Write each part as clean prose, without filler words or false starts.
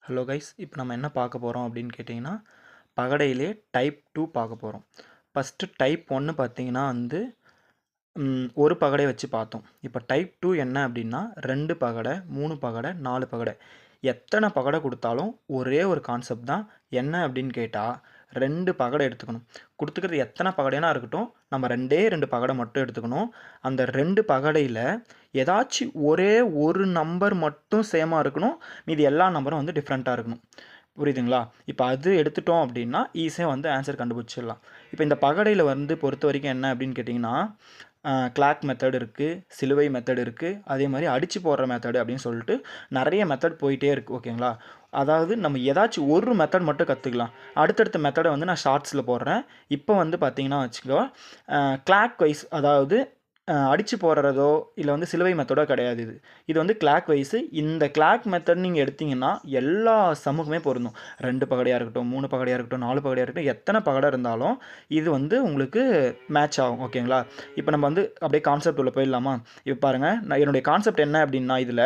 Hello guys, இப்போ நம்ம என்ன பார்க்க போகிறோம் அப்படின்னு கேட்டிங்கன்னா, பகடையிலே டைப் 2 பார்க்க போகிறோம். ஃபஸ்ட்டு டைப் 1 பார்த்தீங்கன்னா ஒரு பகடை வச்சு பார்த்தோம். இப்போ டைப் 2 என்ன அப்படின்னா 2 பகடை, 3 பகடை, 4 பகடை. எத்தனை பகடை கொடுத்தாலும் ஒரே ஒரு கான்செப்ட் தான். என்ன அப்படின்னு கேட்டால் 2 பகடை எடுத்துக்கணும். கொடுத்துக்கிறது எத்தனை பகடைனா இருக்கட்டும், நம்ம 2 பகடை மட்டும் எடுத்துக்கணும். அந்த 2 பகடையில் ஏதாச்சும் ஒரே ஒரு நம்பர் மட்டும் சேமாக இருக்கணும். மீதி எல்லா நம்பரும் வந்து டிஃப்ரெண்ட்டாக இருக்கணும். புரியுதுங்களா? இப்போ அது எடுத்துட்டோம் அப்படின்னா ஈஸியாக வந்து ஆன்சர் கண்டுபிடிச்சிடலாம். இப்போ இந்த பகடையில் வந்து பொறுத்த வரைக்கும் என்ன அப்படின்னு கேட்டிங்கன்னா, கிளாக் மெத்தட் இருக்குது, சிலுவை மெத்தட் இருக்குது, அதே மாதிரி அடித்து போடுற மெத்தடு அப்படின்னு சொல்லிட்டு நிறைய மெத்தட் போயிட்டே இருக்குது. ஓகேங்களா? அதாவது நம்ம ஏதாச்சும் ஒரு மெத்தட் மட்டும் கற்றுக்கலாம். அடுத்தடுத்த மெத்தடை வந்து நான் ஷார்ட்ஸில் போடுறேன். இப்போ வந்து பார்த்தீங்கன்னா வச்சுக்கோ, கிளாக் வைஸ், அதாவது அடித்து போடுறதோ இல்லை வந்து சிலுவை மெத்தடோ கிடையாது. இது வந்து கிளாக் வைஸு. இந்த கிளாக் மெத்தட் நீங்கள் எடுத்திங்கன்னா எல்லா சம்முக்குமே பொருந்தும். 2 பகடையாக இருக்கட்டும், 3 பகடையாக இருக்கட்டும், 4 பகடையாக இருக்கட்டும், எத்தனை பகடை இருந்தாலும் இது வந்து உங்களுக்கு மேட்ச் ஆகும். ஓகேங்களா? இப்போ நம்ம வந்து அப்படியே கான்செப்ட் உள்ள போயிடலாமா? இப்போ பாருங்கள், நான் என்னுடைய கான்செப்ட் என்ன அப்படின்னா, இதில்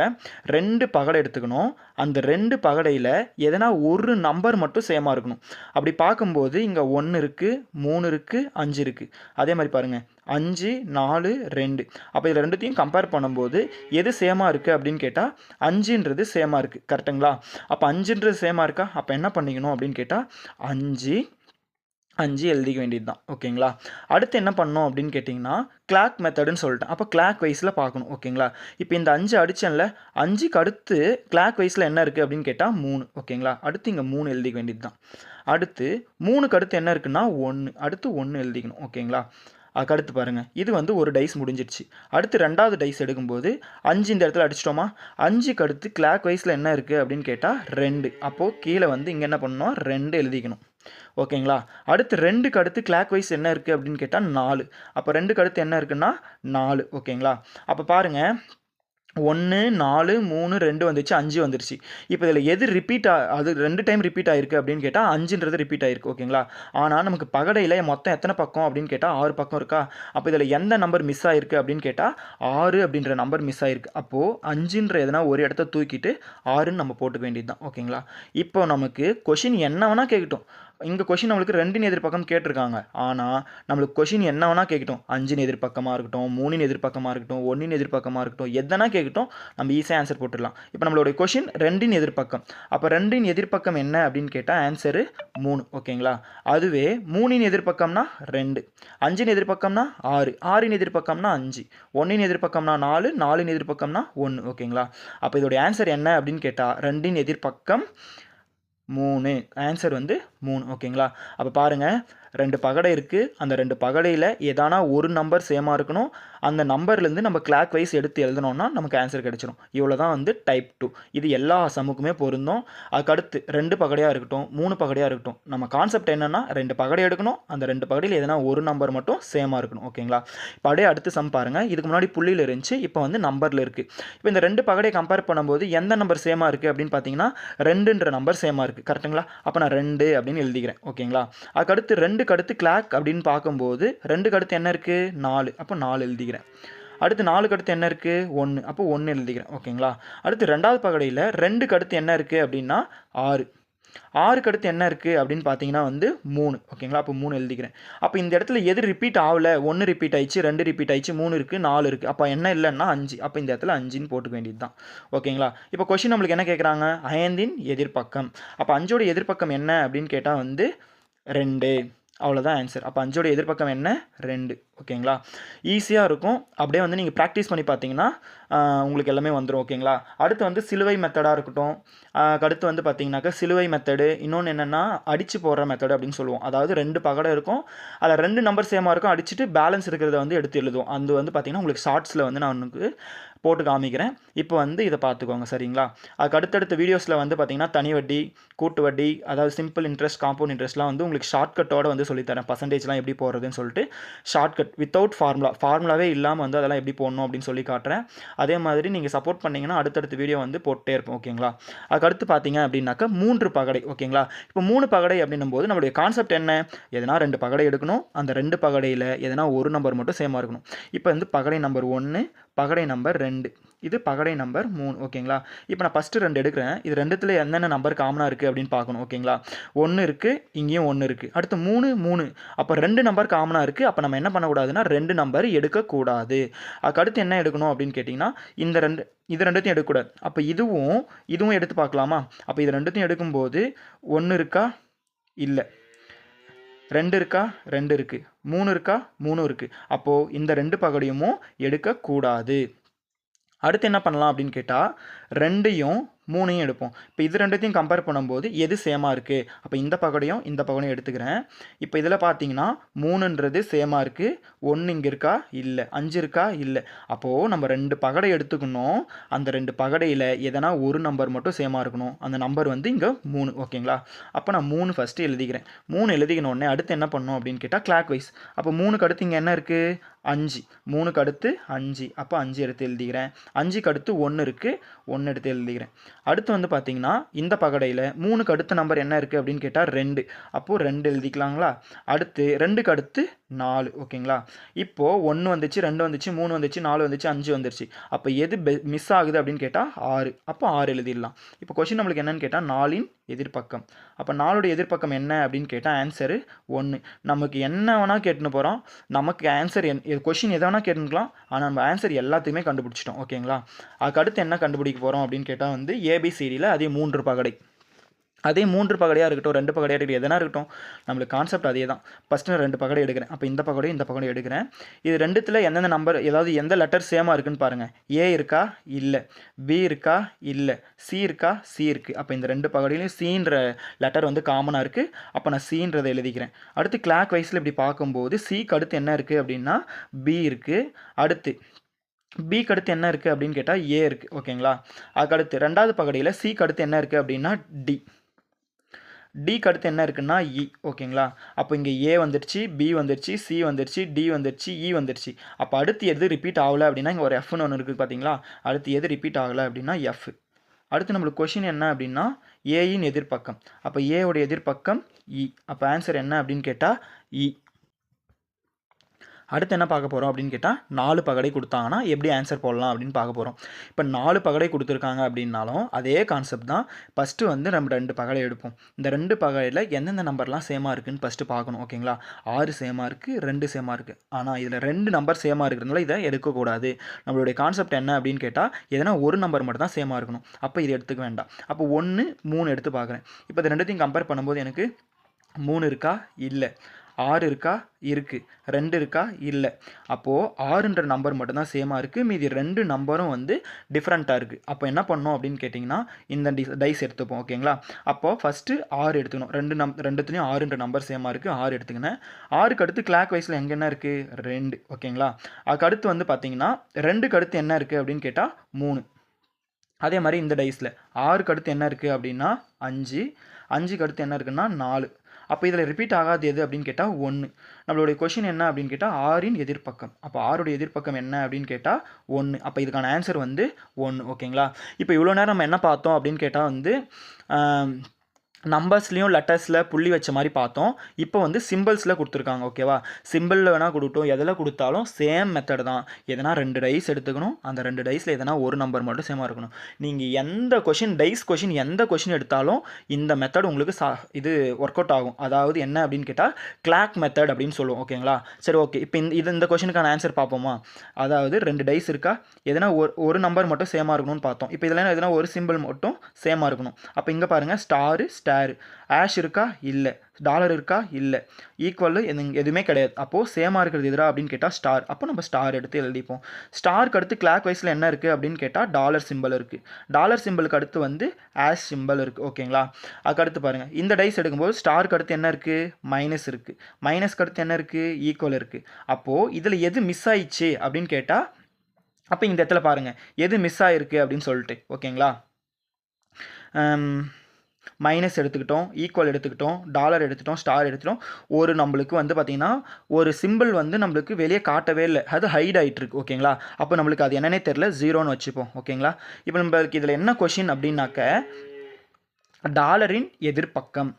2 பகடை எடுத்துக்கணும். அந்த 2 பகடையில் எதனா ஒரு நம்பர் மட்டும் சேமாக இருக்கணும். அப்படி பார்க்கும்போது இங்கே 1 இருக்குது, 3 இருக்குது, 5 இருக்குது. அதே மாதிரி பாருங்கள், 5, 4, 2. அப்போ இதில் ரெண்டுத்தையும் கம்பேர் பண்ணும்போது எது சேமாக இருக்குது அப்படின்னு கேட்டால் 5ன்றது சேமாக இருக்குது. கரெக்டுங்களா? அப்போ 5ன்றது சேமாக இருக்கா? அப்போ என்ன பண்ணிக்கணும் அப்படின்னு கேட்டால் 5 எழுதிக்க வேண்டியது தான். ஓகேங்களா? அடுத்து என்ன பண்ணணும் அப்படின்னு கேட்டிங்கன்னா, கிளாக் மெத்தடுன்னு சொல்லிட்டேன். அப்போ கிளாக் வைஸில் பார்க்கணும். ஓகேங்களா? இப்போ இந்த 5 அடித்தேன்ல, 5க்கு அடுத்து கிளாக் வைஸில் என்ன இருக்குது அப்படின்னு கேட்டால் 3. ஓகேங்களா? அடுத்து இங்கே 3 எழுதிக்க வேண்டியது தான். அடுத்து 3க்கு அடுத்து என்ன இருக்குன்னா 1. அடுத்து 1 எழுதிக்கணும். ஓகேங்களா? அதுக்கடுத்து பாருங்கள், இது வந்து ஒரு டைஸ் முடிஞ்சிடுச்சு. அடுத்து 2வது டைஸ் எடுக்கும்போது 5 இந்த இடத்துல அடிச்சிட்டோமா? 5க்கு அடுத்து கிளாக் வைஸில் என்ன இருக்குது அப்படின்னு கேட்டால் 2. அப்போது கீழே வந்து இங்கே என்ன பண்ணணும்? 2 எழுதிக்கணும். ஓகேங்களா? அடுத்து 2க்கு அடுத்து கிளாக் வைஸ் என்ன இருக்குது அப்படின்னு கேட்டால் 4. அப்போ 2க்கு அடுத்து என்ன இருக்குன்னா 4. ஓகேங்களா? அப்போ பாருங்கள், 1, 4, 3, 2 வந்துச்சு, 5 வந்துருச்சு. இப்போ இதில் எது ரிப்பீட் அது 2 டைம் ரிப்பீட் ஆகிருக்கு அப்படின்னு கேட்டால் 5ன்றது ரிப்பீட் ஆகிருக்கு. ஓகேங்களா? ஆனால் நமக்கு பகடையில் மொத்தம் எத்தனை பக்கம் அப்படின்னு கேட்டால் 6 பக்கம் இருக்கா? அப்போ இதில் எந்த நம்பர் மிஸ் ஆகிருக்கு அப்படின்னு கேட்டால் 6 அப்படின்ற நம்பர் மிஸ் ஆகிருக்கு. அப்போது 5ன்ற எதனா ஒரு இடத்த தூக்கிட்டு 6ன்னு நம்ம போட்டுக்க வேண்டியது தான். ஓகேங்களா? இப்போ நமக்கு கொஷின் என்ன வேணால் கேட்கட்டும். இங்கே கொஷின் நம்மளுக்கு 2ன் எதிர்பக்கம் கேட்டிருக்காங்க. ஆனால் நம்மளுக்கு கொஷின் என்ன வேணால் கேட்கட்டும். 5ன் எதிர்பக்கமாக இருக்கட்டும், 3ன் எதிர்பக்கமாக இருக்கட்டும், 1ன் எதிர்பக்கமாக இருக்கட்டும், எதனா கேட்கட்டும், நம்ம ஈஸியாக ஆன்சர் போட்டுடலாம். இப்போ நம்மளுடைய கொஷின் 2ன் எதிர்பக்கம். அப்போ 2ன் எதிர்பக்கம் என்ன அப்படின்னு கேட்டால் ஆன்சரு 3. ஓகேங்களா? அதுவே 3ன் எதிர்பக்கம்னா 2, 5ன் எதிர்பக்கம்னா 6, 6ன் எதிர்பக்கம்னா 5, 1ன் எதிர்பக்கம்னா 4, 4ன் எதிர்பக்கம்னா 1. ஓகேங்களா? அப்போ இதோடைய ஆன்சர் என்ன அப்படின்னு கேட்டால் 2ன் எதிர்பக்கம் 3. ஆன்சர் வந்து 3. ஓகேங்களா? அப்போ பாருங்கள், 2 பகடை இருக்குது. அந்த 2 பகடையில் ஏதானா ஒரு நம்பர் சேமாக இருக்கணும். அந்த நம்பர்லேருந்து நம்ம கிளாக் வைஸ் எடுத்து எழுதணும்னா நமக்கு ஆன்சர் கிடச்சிடும். இவ்வளோ தான் வந்து டைப் 2. இது எல்லா சம்முக்குமே பொருந்தும். அதுக்கடுத்து 2 பகடையாக இருக்கட்டும், 3 பகடையாக இருக்கட்டும், நம்ம கான்செப்ட் என்னென்னா 2 பகடை எடுக்கணும். அந்த 2 பகடையில் எதனா ஒரு நம்பர் மட்டும் சேமாக இருக்கணும். ஓகேங்களா? இப்போ அப்படியே அடுத்து சம் பாருங்கள். இதுக்கு முன்னாடி புள்ளியில் இருந்துச்சு, இப்போ வந்து நம்பரில் இருக்குது. இப்போ இந்த 2 பகடையை கம்பேர் பண்ணும்போது எந்த நம்பர் சேமாக இருக்குது அப்படின்னு பார்த்தீங்கன்னா 2ன்ற நம்பர் சேமாக இருக்குது. கரெக்டுங்களா? அப்போ நான் 2 அப்படின்னு எழுதிக்கிறேன். ஓகேங்களா? அதுக்கடுத்து 2க்கு அடுத்து கிளாக் அப்படின்னு பார்க்கும்போது 2க்கு அடுத்து என்ன இருக்குது? 4. அப்போ 4 எழுதிக்கிறேன். அடுத்து 4க்கு அடுத்து என்ன இருக்குது? 1. அப்போ 1 எழுதிக்கிறேன். ஓகேங்களா? அடுத்து 2வது பகடையில் 2க்கு அடுத்து என்ன இருக்குது அப்படின்னா 6. 6க்கு அடுத்து என்ன இருக்குது அப்படின்னு பார்த்தீங்கன்னா வந்து 3. ஓகேங்களா? அப்போ 3 எழுதிக்கிறேன். அப்போ இந்த இடத்துல எது ரிப்பீட் ஆகலை? 1 ரிப்பீட் ஆயிடுச்சு, 2 ரிப்பீட் ஆயிடுச்சு, 3 இருக்குது, 4 இருக்குது. அப்போ என்ன இல்லைன்னா 5. அப்போ இந்த இடத்துல 5ன்னு போட்டுக்க வேண்டியது தான். ஓகேங்களா? இப்போ கொஷின் நம்மளுக்கு என்ன கேட்குறாங்க? 5ன் எதிர்பக்கம். அப்போ 5ஓட எதிர்பக்கம் என்ன அப்படின்னு கேட்டால் வந்து 2. அவ்வளோதான் ஆன்சர். அப்போ 5ஓட எதிர்பக்கம் என்ன? 2. ஓகேங்களா? ஈஸியாக இருக்கும். அப்படியே வந்து நீங்கள் ப்ராக்டிஸ் பண்ணி பார்த்தீங்கன்னா உங்களுக்கு எல்லாமே வந்துடும். ஓகேங்களா? அடுத்து வந்து சிலுவை மெத்தடாக இருக்கட்டும். அடுத்து வந்து பார்த்தீங்கன்னாக்கா சிலுவை மெத்தடு. இன்னொன்று என்னென்னா அடித்து போடுற மெத்தடு அப்படின்னு சொல்லுவோம். அதாவது 2 பகடை இருக்கும், அதில் 2 நம்பர் சேமாக இருக்கும், அடிச்சுட்டு பேலன்ஸ் இருக்கிறத வந்து எடுத்து எழுதுவோம். அது வந்து பார்த்திங்கன்னா உங்களுக்கு ஷார்ட்ஸில் வந்து நான் உனக்கு போட்டு காமிக்கிறேன். இப்போ வந்து இதை பார்த்துக்கோங்க. சரிங்களா? அதுக்கு அடுத்தடுத்த வீடியோஸில் வந்து பார்த்திங்கன்னா தனி வட்டி, கூட்டு வட்டி, அதாவது சிம்பிள் இன்ட்ரெஸ்ட், காம்பவுண்ட் இன்ட்ரெஸ்ட்லாம் வந்து உங்களுக்கு ஷார்ட்கட்டோடு வந்து சொல்லித்தரேன். பர்சன்டேஜ்லாம் எப்படி போடுறதுன்னு சொல்லிட்டு ஷார்ட்கட் வித்தவுட் ஃபார்முலாவே இல்லாமல் வந்து அதெல்லாம் எப்படி போடணும் அப்படின்னு சொல்லி காட்டுறேன். அதே மாதிரி நீங்கள் சப்போர்ட் பண்ணிங்கன்னா அடுத்தடுத்த வீடியோ வந்து போட்டே இருப்போம். ஓகேங்களா? அதுக்கடுத்து பார்த்தீங்க அப்படின்னாக்கா 3 பகடை. ஓகேங்களா? இப்போ 3 பகடை அப்படின்னும் போது நம்மளுடைய கான்செப்ட் என்ன? எதனா 2 பகடை எடுக்கணும். அந்த 2 பகடையில் எதனா ஒரு நம்பர் மட்டும் சேமாக இருக்கணும். இப்போ வந்து பகடை நம்பர் 1, பகடை நம்பர் 2, இது பகடை நம்பர் 3. ஓகேங்களா? இப்போ நான் ஃபஸ்ட்டு 2 எடுக்கிறேன். இது 2த்துல என்னென்ன நம்பர் காமனாக இருக்குது அப்படின்னு பார்க்கணும். ஓகேங்களா? 1 இருக்குது, இங்கேயும் 1 இருக்குது. அடுத்து 3, 3. அப்போ 2 நம்பர் காமனாக இருக்குது. அப்போ நம்ம என்ன பண்ணக்கூடாதுன்னா 2 நம்பர் எடுக்கக்கூடாது. அதுக்கடுத்து என்ன எடுக்கணும் அப்படின்னு கேட்டிங்கன்னா இது 2த்தையும் எடுக்கக்கூடாது. அப்போ இதுவும் எடுத்து பார்க்கலாமா? அப்போ இது 2த்தையும் எடுக்கும்போது 1 இருக்கா? இல்லை. 2 இருக்கா? 2 இருக்குது. 3 இருக்கா? 3 இருக்குது. அப்போது இந்த 2 பகடையும் எடுக்கக்கூடாது. அடுத்து என்ன பண்ணலாம் அப்படின்னு கேட்டால் 2யும் 3யும் எடுப்போம். இப்போ இது 2த்தையும் கம்பேர் பண்ணும்போது எது சேமாக இருக்குது? அப்போ இந்த பகடையும் எடுத்துக்கிறேன். இப்போ இதில் பார்த்தீங்கன்னா 3ன்றது சேமாக இருக்குது. 1 இங்கே இருக்கா? இல்லை. 5 இருக்கா? இல்லை. அப்போது நம்ம 2 பகடை எடுத்துக்கணும். அந்த 2 பகடையில் எதனா ஒரு நம்பர் மட்டும் சேமாக இருக்கணும். அந்த நம்பர் வந்து இங்கே 3. ஓகேங்களா? அப்போ நான் 3 ஃபஸ்ட்டு எழுதிக்கிறேன். 3 எழுதிக்கணுன்னே அடுத்து என்ன பண்ணணும் அப்படின்னு கேட்டால் கிளாக் வைஸ். அப்போ 3க்கு அடுத்து இங்கே என்ன இருக்குது? 5. 3க்கு அடுத்து 5. அப்போ 5 எடுத்து எழுதிக்கிறேன். 5க்கு அடுத்து 1 இருக்குது. 1 எடுத்து எழுதிக்கிறேன். அடுத்து வந்து பார்த்தீங்கன்னா இந்த பகடையில் 3க்கு அடுத்த நம்பர் என்ன இருக்குது அப்படின்னு கேட்டால் 2. அப்போது 2 எழுதிக்கலாங்களா? அடுத்து 2க்கு அடுத்து 4. ஓகேங்களா? இப்போது 1 வந்துச்சு, 2 வந்துச்சு, 3 வந்துச்சு, 4 வந்துச்சு, 5 வந்துருச்சு. அப்போ எது மிஸ் ஆகுது அப்படின்னு கேட்டால் 6. அப்போ 6 எழுதிடலாம். இப்போ கொஷின் நம்மளுக்கு என்னன்னு கேட்டால் 4ன் எதிர்பக்கம். அப்போ 4உடைய எதிர்பக்கம் என்ன அப்படின்னு கேட்டால் ஆன்சரு 1. நமக்கு என்ன வேணால் கேட்டுன்னு போகிறோம். நமக்கு ஆன்சர் கொஷின் எதை வேணால் கேட்டுக்கலாம். ஆனால் நம்ம ஆன்சர் எல்லாத்தையுமே கண்டுபிடிச்சிட்டோம். ஓகேங்களா? அதுக்கு அடுத்து என்ன கண்டுபிடிக்க போகிறோம் அப்படின்னு கேட்டால் வந்து ஏபிசிடியில் அதே 3 பகடை. அதே 3 பகடையாக இருக்கட்டும், 2 பகடையாக இருக்கட்டும், எதனா இருக்கட்டும், நம்மளுக்கு கான்செப்ட் அதே தான். ஃபஸ்ட்டு நான் 2 பகடை எடுக்கிறேன். அப்போ இந்த பகடையும் எடுக்கிறேன். இது 2த்தில் எந்தெந்த நம்பர், ஏதாவது எந்த லெட்டர் சேமாக இருக்குன்னு பாருங்கள். ஏ இருக்கா? இல்லை. பி இருக்கா? இல்லை. சி இருக்கா? சி இருக்குது. அப்போ இந்த 2 பகடையிலையும் சின்ற லெட்டர் வந்து காமனாக இருக்குது. அப்போ நான் சின்றதை எழுதிக்கிறேன். அடுத்து கிளாக் வைஸில் இப்படி பார்க்கும்போது சிக்கு அடுத்து என்ன இருக்குது அப்படின்னா பி இருக்குது. அடுத்து பிக்கு அடுத்து என்ன இருக்குது அப்படின்னு கேட்டால் ஏ இருக்குது. ஓகேங்களா? அதுக்கடுத்து 2வது பகடையில் சிக்கு அடுத்து என்ன இருக்குது அப்படின்னா டி. டிக்கு அடுத்து என்ன இருக்குன்னா இ. ஓகேங்களா? அப்போ இங்கே ஏ வந்துடுச்சு, பி வந்துடுச்சு, சி வந்துடுச்சு, டி வந்துடுச்சு, இ வந்துடுச்சு. அப்போ அடுத்து எது ரிப்பீட் ஆகலை அப்படின்னா இங்கே ஒரு எஃப்னு ஒன்று இருக்குது பார்த்தீங்களா? அடுத்து எது ரிப்பீட் ஆகலை அப்படின்னா எஃப். அடுத்து நம்மளுக்கு கொஷின் என்ன அப்படின்னா ஏயின் எதிர்பக்கம். அப்போ ஏவுடைய எதிர்பக்கம் இ. அப்போ ஆன்சர் என்ன அப்படின்னு கேட்டால் இ. அடுத்து என்ன பார்க்க போகிறோம் அப்படின்னு கேட்டால் 4 பகடை கொடுத்தாங்கன்னா எப்படி ஆன்சர் போடலாம் அப்படின்னு பார்க்க போகிறோம். இப்போ 4 பகடை கொடுத்துருக்காங்க அப்படின்னாலும் அதே கான்செப்ட் தான். ஃபஸ்ட்டு வந்து நம்ம 2 பகடை எடுப்போம். இந்த 2 பகடையில் எந்தெந்த நம்பர்லாம் சேமாக இருக்குதுன்னு ஃபஸ்ட்டு பார்க்கணும். ஓகேங்களா? 6 சேமாக இருக்குது, 2 சேமாக இருக்குது. ஆனால் இதில் 2 நம்பர் சேமாக இருக்கிறதுனால இதை எடுக்கக்கூடாது. நம்மளுடைய கான்செப்ட் என்ன அப்படின்னு கேட்டால் எதனா ஒரு நம்பர் மட்டும் தான் சேமாக இருக்கணும். அப்போ இது எடுத்துக்க வேண்டாம். அப்போ 1, 3 எடுத்து பார்க்குறேன். இப்போ இது 2த்தையும் கம்பேர் பண்ணும்போது எனக்கு 3 இருக்கா? இல்லை. 6 இருக்கா? இருக்குது. 2 இருக்கா? இல்லை. அப்போது 6ன்ற நம்பர் மட்டும்தான் சேமாக இருக்குது. மீதி 2 நம்பரும் வந்து டிஃப்ரெண்ட்டாக இருக்குது. அப்போ என்ன பண்ணோம் அப்படின்னு கேட்டிங்கன்னா இந்த டைஸ் எடுத்துப்போம். ஓகேங்களா? அப்போது ஃபஸ்ட்டு 6 எடுத்துக்கணும். 2த்துலேயும் 6ன்ற நம்பர் சேமாக இருக்குது. 6 எடுத்துக்கினேன். 6க்கு அடுத்து கிளாக் வைஸில் எங்கே என்ன இருக்குது? 2. ஓகேங்களா? அதுக்கு அடுத்து வந்து பார்த்தீங்கன்னா 2க்கு அடுத்து என்ன இருக்குது அப்படின்னு கேட்டால் 3. அதே மாதிரி இந்த டைஸில் 6க்கு அடுத்து என்ன இருக்குது அப்படின்னா 5. 5க்கு அடுத்து என்ன இருக்குன்னா 4. அப்போ இதில் ரிப்பீட் ஆகாது எது அப்படின்னு கேட்டால் 1. நம்மளுடைய கொஷின் என்ன அப்படின்னு கேட்டால் 6ன் எதிர்பக்கம். அப்போ 6உடைய எதிர்பக்கம் என்ன அப்படின்னு கேட்டால் 1. அப்போ இதுக்கான ஆன்சர் வந்து 1. ஓகேங்களா? இப்போ இவ்வளோ நேரம் நம்ம என்ன பார்த்தோம் அப்படின்னு கேட்டால் வந்து நம்பர்ஸ்லேயும் லெட்டர்ஸில் புள்ளி வச்ச மாதிரி பார்த்தோம். இப்போ வந்து சிம்பிள்ஸில் கொடுத்துருக்காங்க. ஓகேவா? சிம்பிளில் வேணால் கொடுத்தோம், எதில் கொடுத்தாலும் சேம் மெத்தட் தான். எதனா 2 டைஸ் எடுத்துக்கணும். அந்த 2 டைஸில் எதனா ஒரு நம்பர் மட்டும் சேமாக இருக்கணும். நீங்கள் எந்த கொஷின் எந்த கொஷின் எடுத்தாலும் இந்த மெத்தட் உங்களுக்கு இது ஒர்க் அவுட் ஆகும். அதாவது என்ன அப்படின்னு கேட்டால் கிளாக் மெத்தட் அப்படின்னு சொல்லுவோம். ஓகேங்களா? சரி, ஓகே. இப்போ இந்த கொஷினுக்கான ஆன்சர் பார்ப்போமா? அதாவது 2 டைஸ் இருக்கா? எதனா ஒரு நம்பர் மட்டும் சேமாக இருக்கணும்னு பார்த்தோம். இப்போ இதில் எதனா ஒரு சிம்பிள் மட்டும் சேமாக இருக்கணும். அப்போ இங்கே பாருங்கள், ஸ்டார் ஆஷ் இருக்கா? இல்லை. டாலர் இருக்கா? இல்லை. ஈக்குவல் எதுவுமே கிடையாது. அப்போது சேமாக இருக்கிறது எதிரா அப்படின்னு கேட்டால் ஸ்டார். அப்போ நம்ம ஸ்டார் எடுத்து எழுதிப்போம். ஸ்டாருக்கு அடுத்து கிளாக் வைஸில் என்ன இருக்குது அப்படின்னு கேட்டால் டாலர் சிம்பிள் இருக்குது. டாலர் சிம்பிளுக்கு அடுத்து வந்து ஆஷ் சிம்பிள் இருக்குது. ஓகேங்களா? அதுக்கு அடுத்து பாருங்கள், இந்த டைஸ் எடுக்கும்போது ஸ்டாருக்கு அடுத்து என்ன இருக்குது? மைனஸ் இருக்குது. மைனஸ்க்கு அடுத்து என்ன இருக்குது? ஈக்குவல் இருக்குது. அப்போது இதில் எது மிஸ் ஆயிடுச்சு அப்படின்னு கேட்டால் அப்போ இந்த இடத்துல பாருங்கள் எது மிஸ் ஆகிருக்கு அப்படின்னு சொல்லிட்டு. ஓகேங்களா? மைனஸ் எடுத்துக்கிட்டோம், ஈக்குவல் எடுத்துக்கிட்டோம், டாலர் எடுத்துட்டோம், ஸ்டார் எடுத்துட்டோம். ஒரு நம்மளுக்கு வந்து பார்த்திங்கன்னா ஒரு சிம்பிள் வந்து நம்மளுக்கு வெளியே காட்டவே இல்லை, அது ஹைட் ஆகிட்டுருக்கு. ஓகேங்களா? அப்போ நம்மளுக்கு அது என்னன்னே தெரில, 0ன்னு வச்சுப்போம். ஓகேங்களா? இப்போ நம்மளுக்கு இதில் என்ன கொஷின் அப்படின்னாக்க டாலரின் எதிர்பக்கம்.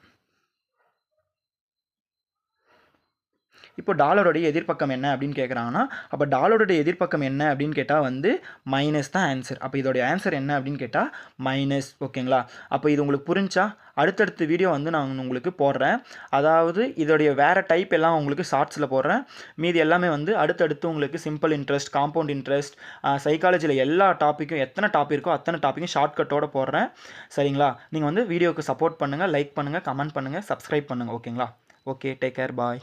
இப்போ டாலருடைய எதிர்ப்பக்கம் என்ன அப்படின்னு கேட்குறாங்கன்னா, அப்போ டாலருடைய எதிர்ப்பக்கம் என்ன அப்படின்னு கேட்டால் வந்து மைனஸ் தான் ஆன்சர். அப்போ இதோடைய ஆன்சர் என்ன அப்படின்னு கேட்டால் மைனஸ். ஓகேங்களா? அப்போ இது உங்களுக்கு புரிஞ்சா அடுத்தடுத்த வீடியோ வந்து நான் உங்களுக்கு போடுறேன். அதாவது இதோடைய வேறு டைப் எல்லாம் உங்களுக்கு ஷார்ட்ஸில் போடுறேன். மீதி எல்லாமே வந்து அடுத்தடுத்து உங்களுக்கு சிம்பிள் இன்ட்ரெஸ்ட், காம்பவுண்ட் இன்ட்ரெஸ்ட், சைக்காலஜியில் எல்லா டாப்பிக்கும் எத்தனை டாபிக் இருக்கோ அத்தனை டாப்பிக்கும் ஷார்ட்கட்டோடு போடுறேன். சரிங்களா? நீங்கள் வந்து வீடியோவுக்கு சப்போர்ட் பண்ணுங்கள், லைக் பண்ணுங்கள், கமெண்ட் பண்ணுங்கள், சப்ஸ்கிரைப் பண்ணுங்கள். ஓகேங்களா? ஓகே, டேக் கேர், பாய்.